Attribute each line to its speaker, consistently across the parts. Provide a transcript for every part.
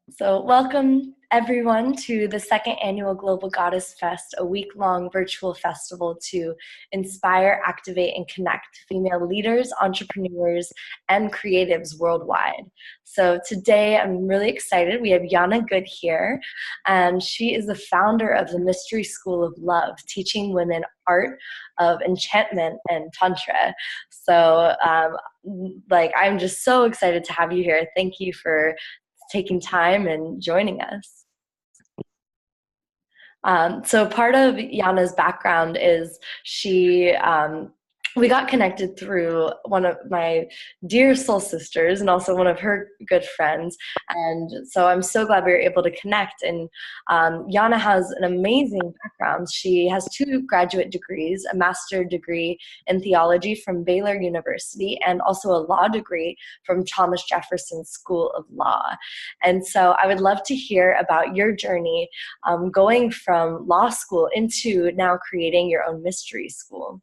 Speaker 1: So, welcome everyone to the second annual Global Goddess Fest, a week-long virtual festival to inspire, activate, and connect female leaders, entrepreneurs, and creatives worldwide. So today I'm really excited. We have Yana Good here, and she is the founder of the Mystery School of Love, teaching women art of enchantment and tantra. So, I'm just so excited to have you here. Thank you for taking time and joining us. So part of Yana's background is we got connected through one of my dear soul sisters and also one of her good friends. And so I'm so glad we were able to connect. And Yana has an amazing background. She has 2 graduate degrees, a master's degree in theology from Baylor University, and also a law degree from Thomas Jefferson School of Law. And so I would love to hear about your journey going from law school into now creating your own mystery school.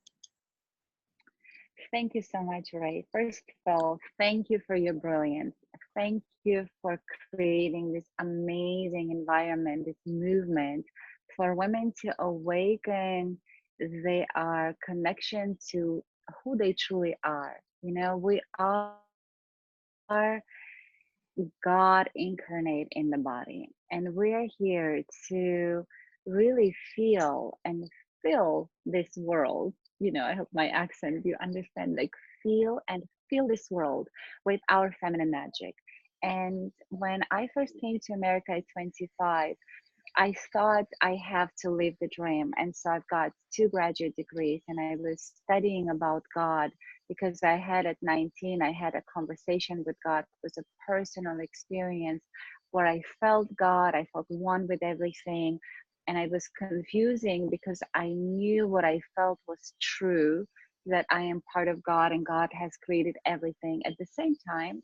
Speaker 2: Thank you so much, Rae. First of all, thank you for your brilliance. Thank you for creating this amazing environment, this movement for women to awaken their connection to who they truly are. You know, we are God incarnate in the body, and we're here to really feel and fill this world. You know, I hope my accent, you understand, like feel and feel this world with our feminine magic. And when I first came to America at 25, I thought I have to live the dream. And so I've got 2 graduate degrees and I was studying about God because I had at 19, I had a conversation with God. It was a personal experience where I felt God, I felt one with everything. And I was confusing because I knew what I felt was true, that I am part of God and God has created everything. At the same time,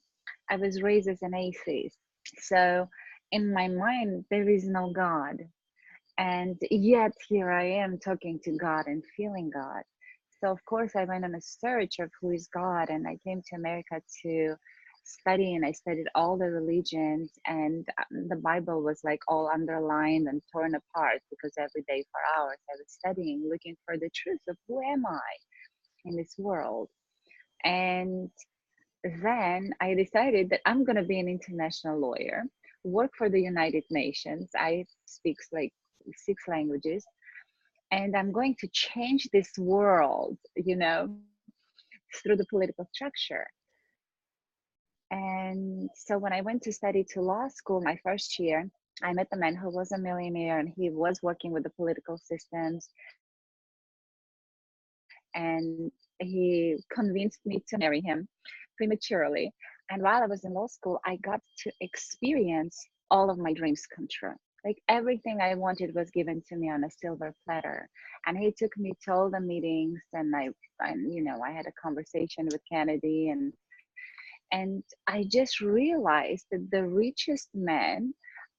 Speaker 2: I was raised as an atheist. So in my mind, there is no God. And yet here I am talking to God and feeling God. So, of course, I went on a search of who is God, and I came to America to study, and I studied all the religions, and the Bible was like all underlined and torn apart because every day for hours I was studying, looking for the truth of who am I in this world. And then I decided that I'm going to be an international lawyer, work for the United Nations. I speak like 6 languages, and I'm going to change this world, you know, through the political structure. And so when I went to study to law school my first year, I met a man who was a millionaire and he was working with the political systems. And he convinced me to marry him prematurely. And while I was in law school, I got to experience all of my dreams come true. Like everything I wanted was given to me on a silver platter. And he took me to all the meetings, and I had a conversation with Kennedy, and I just realized that the richest men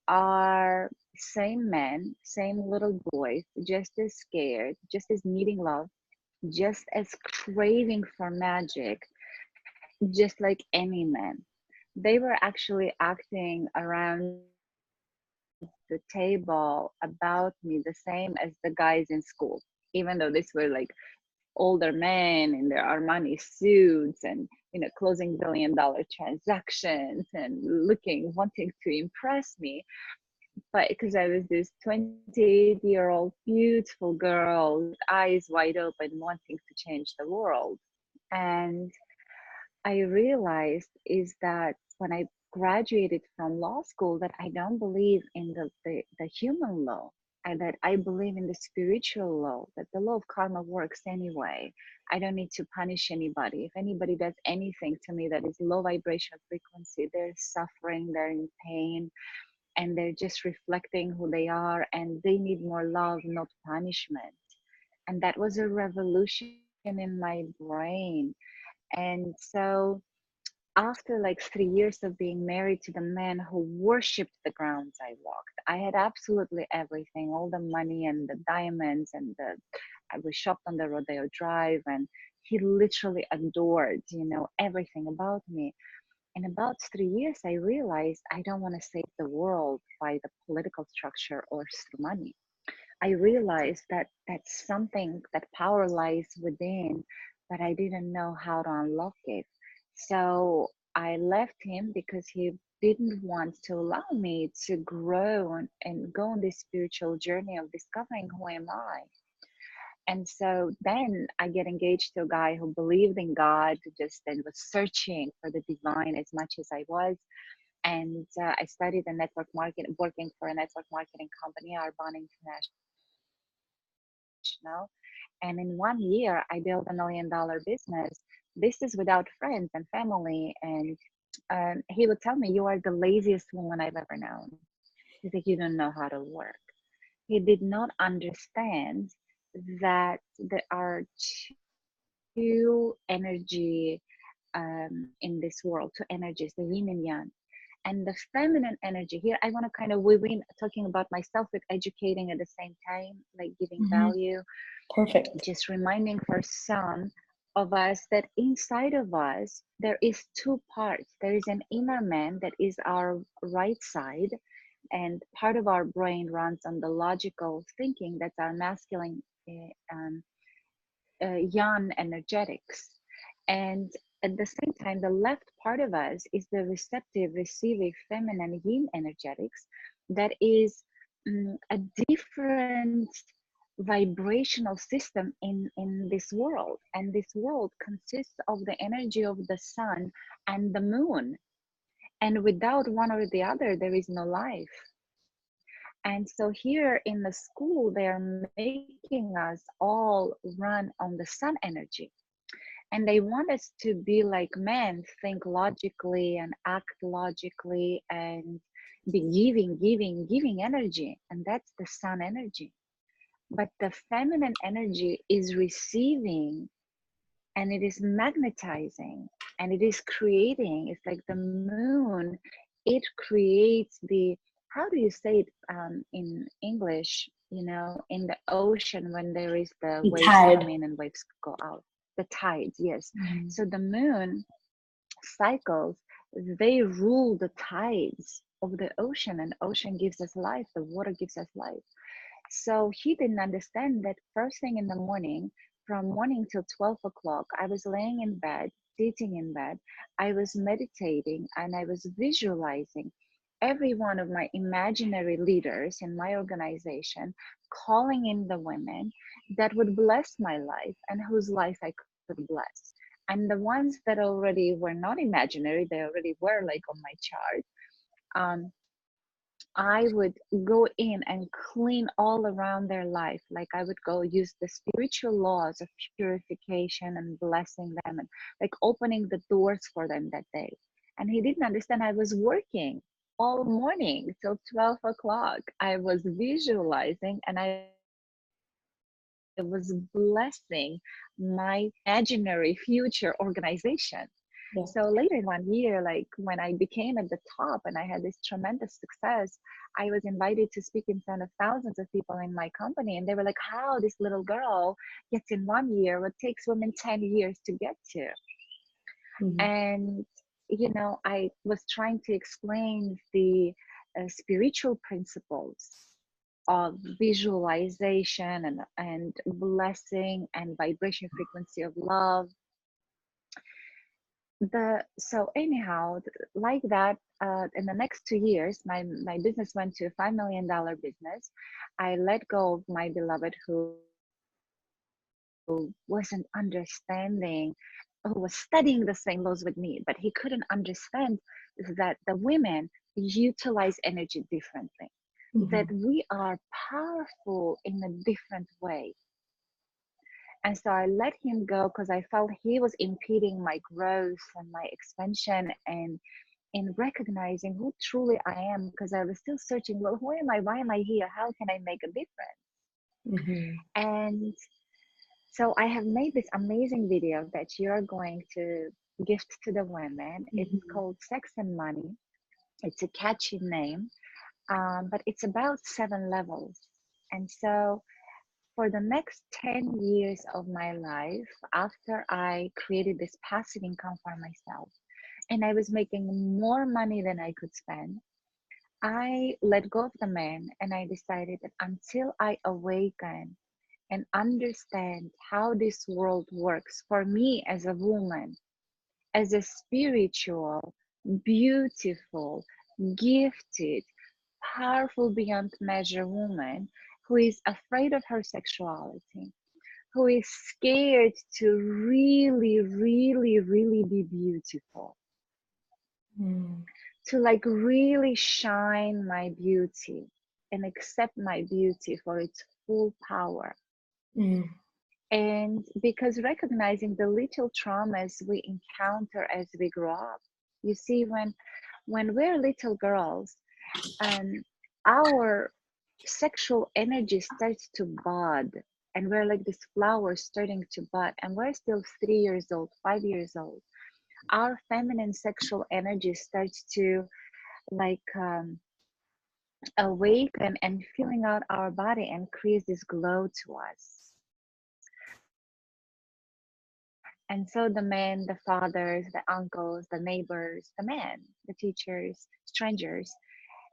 Speaker 2: are same men, same little boys, just as scared, just as needing love, just as craving for magic, just like any man. They were actually acting around the table about me the same as the guys in school, even though these were like older men in their Armani suits and closing $1 billion transactions and wanting to impress me. But because I was this 28-year-old beautiful girl with eyes wide open wanting to change the world. And I realized is that when I graduated from law school that I don't believe in the human law, and that I believe in the spiritual law, that the law of karma works anyway. I don't need to punish anybody. If anybody does anything to me that is low vibration frequency, they're suffering, they're in pain, and they're just reflecting who they are, and they need more love, not punishment. And that was a revolution in my brain. And so after like 3 years of being married to the man who worshipped the grounds I walked, I had absolutely everything, all the money and the diamonds, and I was shopped on the Rodeo Drive, and he literally adored, everything about me. In about 3 years, I realized I don't want to save the world by the political structure or through money. I realized that that's something, that power lies within, but I didn't know how to unlock it. So I left him because he didn't want to allow me to grow and go on this spiritual journey of discovering who am I. And so then I get engaged to a guy who believed in God, just and was searching for the divine as much as I was. And I studied the network marketing, working for a network marketing company, Arbonne International. And in 1 year, I built $1 million business. This is without friends and family. And he would tell me, "You are the laziest woman I've ever known." He's like, "You don't know how to work." He did not understand that there are two energy in this world, two energies, the yin and yang. And the feminine energy here, I want to kind of weave in talking about myself with educating at the same time, like giving
Speaker 1: Mhm.
Speaker 2: value,
Speaker 1: Perfect.
Speaker 2: just reminding for some of us that inside of us there is two parts. There is an inner man that is our right side, and part of our brain runs on the logical thinking. That's our masculine yang energetics. And at the same time, the left part of us is the receptive, receiving, feminine yin energetics that is a different vibrational system in this world. And this world consists of the energy of the sun and the moon. And without one or the other, there is no life. And so here in the school, they are making us all run on the sun energy. And they want us to be like men, think logically and act logically and be giving energy. And that's the sun energy. But the feminine energy is receiving, and it is magnetizing, and it is creating. It's like the moon, it creates the, how do you say it in English, in the ocean when there is the
Speaker 1: The
Speaker 2: waves come
Speaker 1: tide.
Speaker 2: in and waves go out, the tides, yes.
Speaker 1: Mhm.
Speaker 2: So the moon cycles, they rule the tides of the ocean, and ocean gives us life, the water gives us life. So he didn't understand that first thing in the morning, from morning till 12 o'clock, I was laying in bed, sitting in bed, I was meditating, and I was visualizing every one of my imaginary leaders in my organization, calling in the women that would bless my life and whose life I could bless. And the ones that already were not imaginary, they already were like on my chart. Um, I would go in and clean all around their life. Like I would go use the spiritual laws of purification and blessing them and like opening the doors for them that day. And he didn't understand I was working all morning till 12 o'clock. I was visualizing and I was blessing my imaginary future organization. So later in
Speaker 1: Yeah.
Speaker 2: 1 year, like when I became at the top and I had this tremendous success, I was invited to speak in front of thousands of people in my company. And they were like, how this little girl gets in 1 year what takes women 10 years to get to.
Speaker 1: Mhm.
Speaker 2: And, I was trying to explain the spiritual principles of visualization and blessing and vibration frequency of love. So anyhow, like that, in the next 2 years, my business went to a $5 million business. I let go of my beloved who wasn't understanding, who was studying the same laws with me, but he couldn't understand that the women utilize energy differently, that
Speaker 1: Mhm.
Speaker 2: we are powerful in a different way. And so I let him go because I felt he was impeding my growth and my expansion and in recognizing who truly I am, because I was still searching, well, who am I? Why am I here? How can I make a difference?
Speaker 1: Mhm.
Speaker 2: And so I have made this amazing video that you're going to gift to the women. It's
Speaker 1: Mhm.
Speaker 2: called Sex and Money. It's a catchy name, but it's about 7 levels. And so for the next 10 years of my life, after I created this passive income for myself, and I was making more money than I could spend, I let go of the man and I decided that until I awaken and understand how this world works for me as a woman, as a spiritual, beautiful, gifted, powerful beyond measure woman who is afraid of her sexuality, who is scared to really, really, really be beautiful, to like really shine my beauty and accept my beauty for its full power.
Speaker 1: Mm.
Speaker 2: And because recognizing the little traumas we encounter as we grow up, you see, when we're little girls, um, our sexual energy starts to bud, and we're like this flower starting to bud, and we're still 3 years old, 5 years old. Our feminine sexual energy starts to like awaken and filling out our body and creates this glow to us. And so the men, the fathers, the uncles, the neighbors, the men, the teachers, strangers,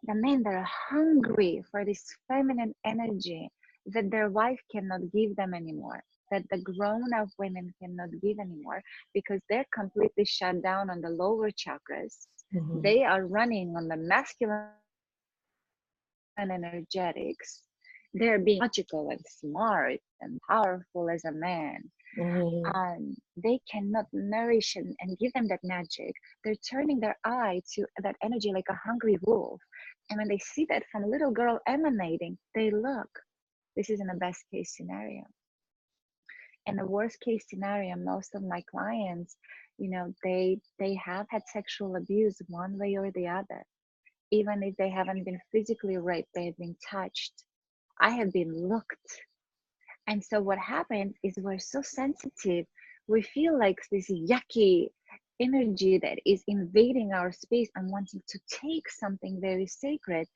Speaker 2: the men that are hungry for this feminine energy that their wife cannot give them anymore, that the grown up women cannot give anymore because they're completely shut down on the lower chakras.
Speaker 1: Mm-hmm.
Speaker 2: They are running on the masculine energetics. They're being logical and smart and powerful as a man.
Speaker 1: Mm-hmm.
Speaker 2: They cannot nourish and give them that magic. They're turning their eye to that energy like a hungry wolf. And when they see that from a little girl emanating, they look. This is in the best case scenario. In the worst case scenario, most of my clients, they have had sexual abuse one way or the other. Even if they haven't been physically raped, they have been touched. I have been looked. And so what happens is we're so sensitive. We feel like this yucky energy that is invading our space and wanting to take something very sacred.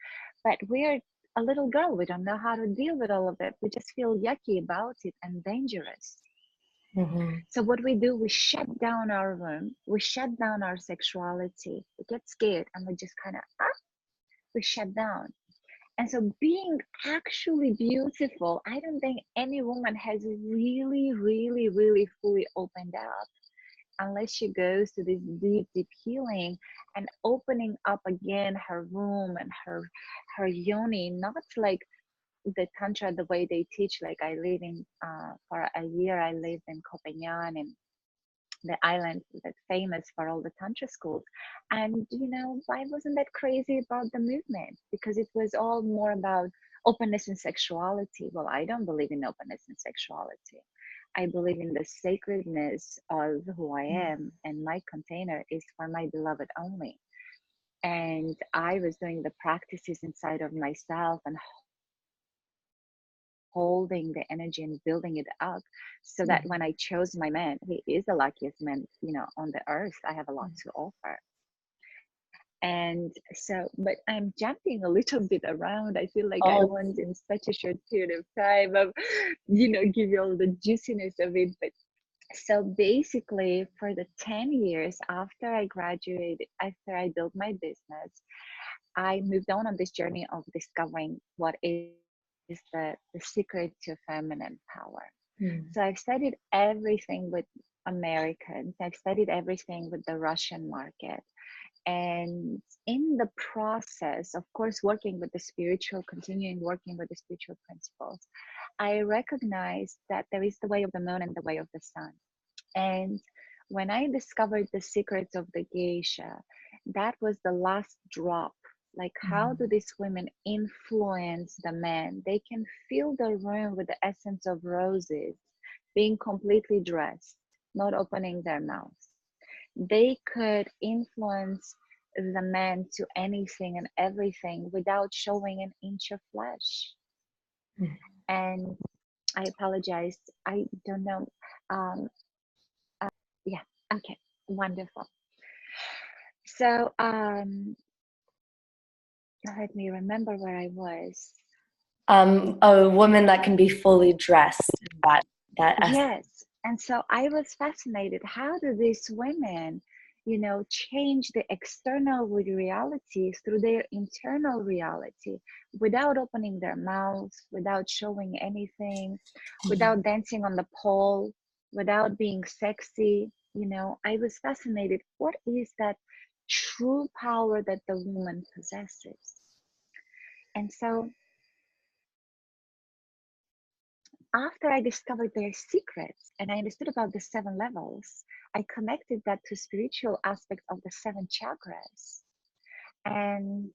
Speaker 2: But we're a little girl. We don't know how to deal with all of it. We just feel yucky about it and dangerous.
Speaker 1: Mm-hmm.
Speaker 2: So what we do, we shut down our room. We shut down our sexuality. We get scared and we just kind of, we shut down. And so being actually beautiful, I don't think any woman has really, really, really fully opened up unless she goes to this deep, deep healing and opening up again her womb and her yoni, not like the tantra the way they teach. Like I live in for a year I lived in Copenhagen, and the island that's famous for all the tantra schools. And I wasn't that crazy about the movement because it was all more about openness and sexuality. Well, I don't believe in openness and sexuality. I believe in the sacredness of who I am, and my container is for my beloved only. And I was doing the practices inside of myself and holding the energy and building it up so that when I chose my man, he is the luckiest man, on the earth. I have a lot to offer. And so, but I'm jumping a little bit around. I feel like I
Speaker 1: Oh,
Speaker 2: want in such a short period of time of, give you all the juiciness of it. But so basically for the 10 years after I graduated, after I built my business, I moved on this journey of discovering what is the secret to feminine power. So I've studied everything with Americans. I've studied everything with the Russian market. And in the process, of course, working with the spiritual, continuing working with the spiritual principles, I recognized that there is the way of the moon and the way of the sun. And when I discovered the secrets of the geisha, that was the last drop. Like, how do these women influence the men? They can fill the room with the essence of roses, being completely dressed, not opening their mouths. They could influence the men to anything and everything without showing an inch of flesh. And I apologize. I don't know. Um, yeah. Okay. Wonderful. So let me remember where I was.
Speaker 1: a woman that can be fully dressed. That essence.
Speaker 2: Yes. And so I was fascinated. How do these women change the external reality through their internal reality without opening their mouths, without showing anything, without dancing on the pole, without being sexy. I was fascinated. What is that true power that the woman possesses? And so after I discovered their secrets and I understood about the 7 levels, I connected that to spiritual aspects of the 7 chakras. And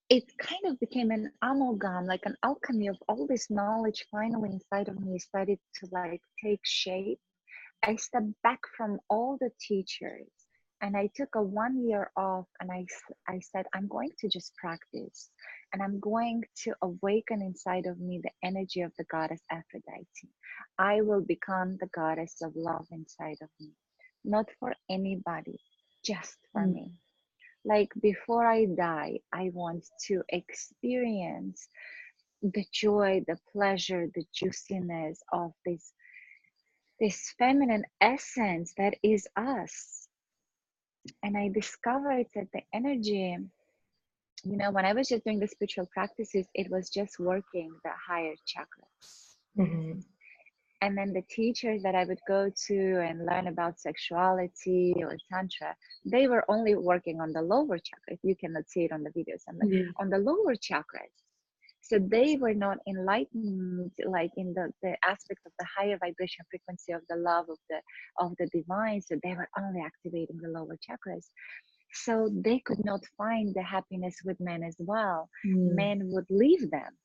Speaker 2: it kind of became an amalgam, like an alchemy of all this knowledge finally inside of me started to like take shape. I stepped back from all the teachers and I took a 1 year off and I said, I'm going to just practice and I'm going to awaken inside of me the energy of the goddess Aphrodite. I will become the goddess of love inside of me, not for anybody, just for me. Like before I die, I want to experience the joy, the pleasure, the juiciness of this feminine essence that is us. And I discovered that the energy, when I was just doing the spiritual practices, it was just working the higher chakras. And then the teachers that I would go to and learn about sexuality or tantra, they were only working on the lower chakras. You cannot see it on the videos. On the lower chakras. So they were not enlightened like in the aspect of the higher vibration frequency of the love of the divine. So they were only activating the lower chakras. So they could not find the happiness with men as well. Men would leave them.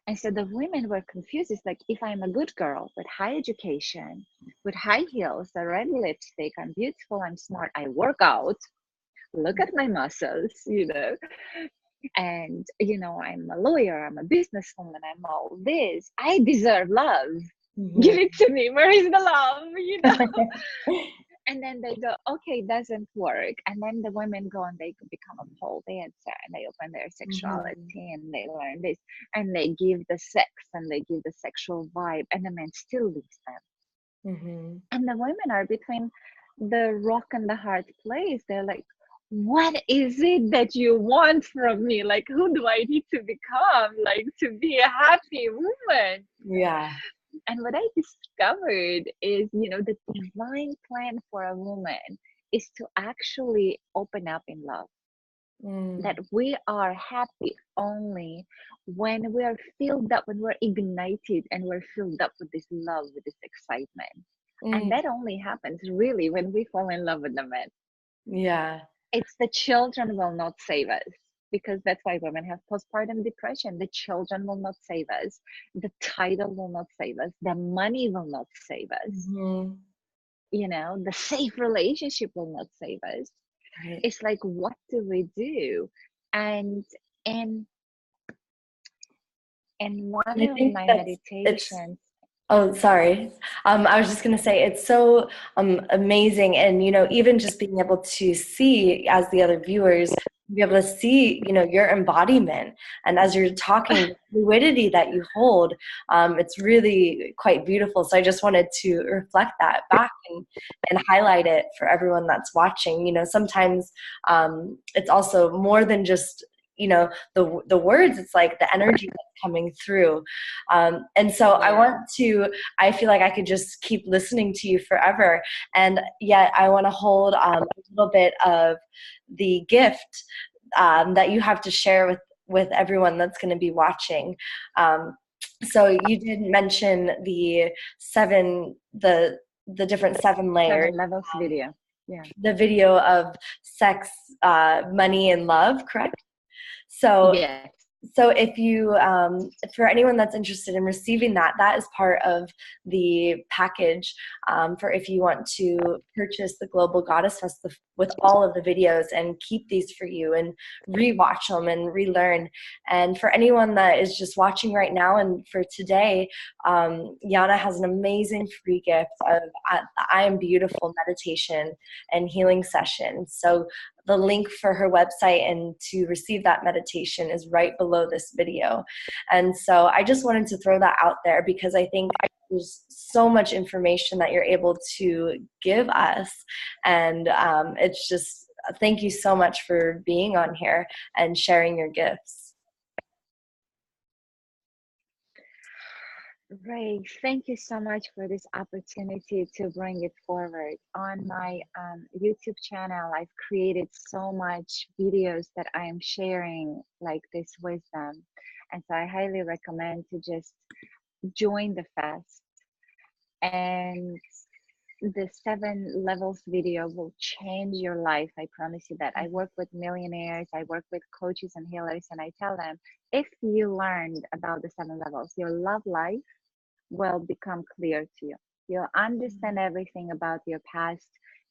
Speaker 2: And so the women were confused. It's like, if I'm a good girl with high education, with high heels, a red lipstick, I'm beautiful, I'm smart, I work out, look at my muscles, and I'm a lawyer, I'm a businesswoman, I'm all this, I deserve love. Give it to me. Where is the love? And then they go, okay, it doesn't work. And then the women go and they become a pole dancer and they open their sexuality and they learn this and they give the sex and they give the sexual vibe, and the man still leaves them. And the women are between the rock and the hard place. They're like, what is it that you want from me? Like, who do I need to become, like, to be a happy woman?
Speaker 1: Yeah.
Speaker 2: And what I discovered is, the divine plan for a woman is to actually open up in love. That we are happy only when we are filled up, when we're ignited and we're filled up with this love, with this excitement. And that only happens really when we fall in love with the man.
Speaker 1: Yeah.
Speaker 2: It's the children will not save us, because that's why women have postpartum depression. The children will not save us. The title will not save us. The money will not save us. The safe relationship will not save us. Right. It's like, what do we do? And in one of my meditations.
Speaker 1: Oh, sorry. I was just going to say, it's so amazing. And, even just being able to see, as the other viewers, be able to see, your embodiment. And as you're talking, the fluidity that you hold, it's really quite beautiful. So I just wanted to reflect that back and highlight it for everyone that's watching. Sometimes it's also more than just the words. It's like the energy that's coming through, and so I feel like I could just keep listening to you forever, and yet I want to hold a little bit of the gift that you have to share with everyone that's going to be watching. So you did mention the different 7 layers.
Speaker 2: 7 levels video. Yeah.
Speaker 1: The video of sex, money, and love, correct? So,
Speaker 2: yes.
Speaker 1: So if you, for anyone that's interested in receiving that is part of the package for if you want to purchase the Global Goddess Fest with all of the videos and keep these for you and rewatch them and relearn. And for anyone that is just watching right now and for today, Yana has an amazing free gift of I Am Beautiful meditation and healing session. So the link for her website and to receive that meditation is right below this video. And so I just wanted to throw that out there because I think there's so much information that you're able to give us. And it's just, thank you so much for being on here and sharing your gifts.
Speaker 2: Ray, thank you so much for this opportunity to bring it forward. On my YouTube channel, I've created so much videos that I am sharing like this wisdom. And so I highly recommend to just join the fast. And the 7 levels video will change your life. I promise you that. I work with millionaires, I work with coaches and healers, and I tell them, if you learned about the 7 levels, your love life will become clear to you. You'll understand everything about your past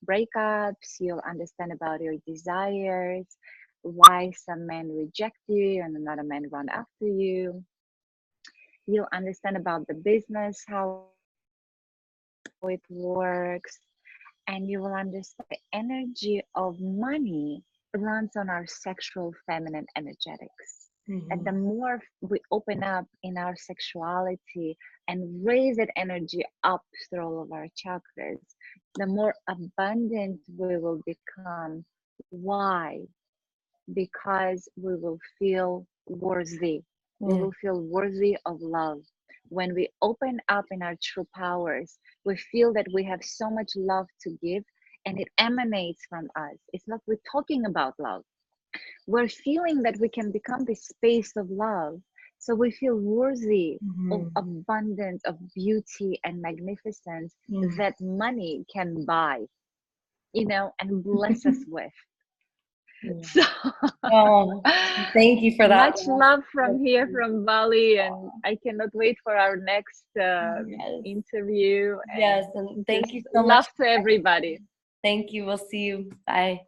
Speaker 2: breakups, you'll understand about your desires, why some men reject you and another man run after you. You'll understand about the business, how it works, and you will understand the energy of money runs on our sexual feminine energetics. And the more we open up in our sexuality and raise that energy up through all of our chakras, the more abundant we will become. Why? Because we will feel worthy. We will feel worthy of love. When we open up in our true powers, we feel that we have so much love to give, and it emanates from us. It's not we're talking about love. We're feeling that we can become this space of love. So we feel worthy of abundance, of beauty and magnificence that money can buy, and bless us with. So
Speaker 1: oh, thank you for that.
Speaker 2: much love from here from Bali, and I cannot wait for our next interview.
Speaker 1: Yes, and thank you so
Speaker 2: love
Speaker 1: much.
Speaker 2: to everybody.
Speaker 1: Thank you. We'll see you. Bye.